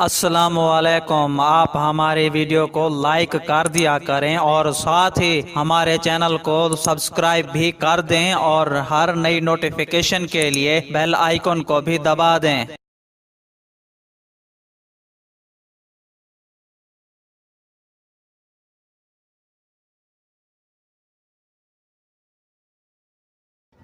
अस्सलाम वालेकुम। आप हमारे वीडियो को लाइक कर दिया करें और साथ ही हमारे चैनल को सब्सक्राइब भी कर दें और हर नई नोटिफिकेशन के लिए बेल आइकन को भी दबा दें।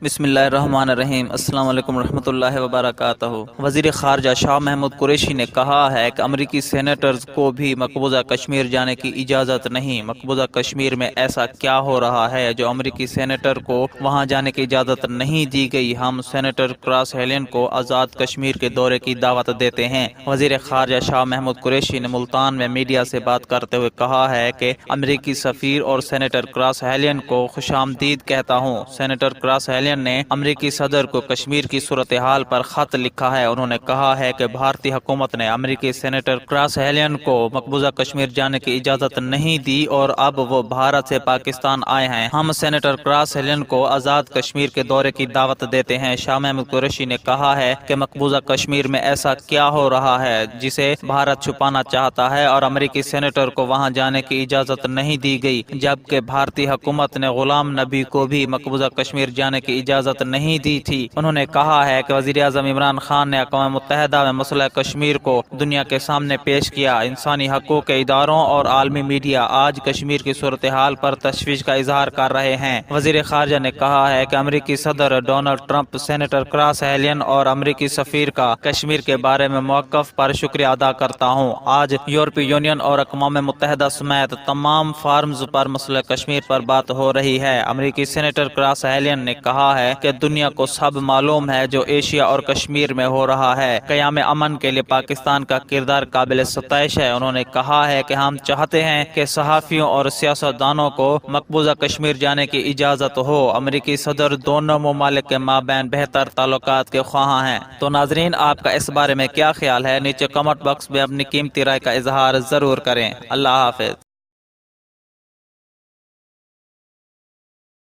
बिस्मिल्लाहिर्रहमानिर्रहीम। अस्सलाम वालेकुम रहमतुल्लाहि व बरकातहू। वज़ीर ख़ारजा शाह महमूद कुरैशी ने कहा है कि अमरीकी सेनेटर्स को भी मकबूजा कश्मीर जाने की इजाज़त नहीं। मकबूजा कश्मीर में ऐसा क्या हो रहा है जो अमरीकी सेनेटर को वहां जाने की इजाज़त नहीं दी गई। हम सेनेटर क्रॉस हेलेन को आज़ाद कश्मीर के दौरे की दावत देते हैं। वज़ीर ख़ारजा शाह महमूद कुरैशी ने मुल्तान में मीडिया से बात करते हुए कहा है कि अमरीकी सफ़ीर और सेनेटर क्रॉस हेलेन को खुशामदीद कहता हूँ। सेनेटर क्रॉस ने अमरीकी सदर को कश्मीर की सूरत हाल पर खत लिखा है। उन्होंने कहा है कि भारतीय हुकूमत ने अमरीकी सेनेटर क्रॉस हेलेन को मकबूजा कश्मीर जाने की इजाजत नहीं दी और अब वो भारत से पाकिस्तान आए हैं। हम सेनेटर क्रॉस हेलेन को आजाद कश्मीर के दौरे की दावत देते हैं। शाह महमूद कुरैशी ने कहा है कि मकबूजा कश्मीर में ऐसा क्या हो रहा है जिसे भारत छुपाना चाहता है और अमरीकी सेनेटर को वहां जाने की इजाजत नहीं दी गई, जबकि भारतीय हुकूमत ने गुलाम नबी को भी मकबूजा कश्मीर जाने की इजाजत नहीं दी थी। उन्होंने कहा है कि वज़ीर आज़म इमरान खान ने अक़वाम मुत्तहिदा में मसला कश्मीर को दुनिया के सामने पेश किया। इंसानी हकूक़ के इदारों और आलमी मीडिया आज कश्मीर की सूरत हाल पर तशवीश का इजहार कर रहे हैं। वज़ीर ख़ारजा ने कहा है कि अमरीकी सदर Donald Trump, senator cross Helen और अमरीकी सफ़ीर का कश्मीर के बारे में मौक़िफ़ पर शुक्रिया अदा करता हूँ। आज यूरोपीय यूनियन और अक़वाम मुत्तहिदा समेत तमाम फार्म्स पर मसला कश्मीर पर बात हो रही है। अमरीकी सेनेटर क्रॉस हेलेन ने कहा है कि दुनिया को सब मालूम है जो एशिया और कश्मीर में हो रहा है। क़याम अमन के लिए पाकिस्तान का किरदार काबिल सताइश है। उन्होंने कहा है कि हम चाहते हैं कि सहाफ़ियों और सियासतदानों को मकबूजा कश्मीर जाने की इजाज़त हो। अमरीकी सदर दोनों ममालिक के माबैन बेहतर ताल्लुकात के ख्वाह हैं। तो नाजरीन, आपका इस बारे में क्या ख्याल है? नीचे कमेंट बॉक्स में अपनी कीमती राय का इजहार ज़रूर करें। अल्लाह हाफ़िज़।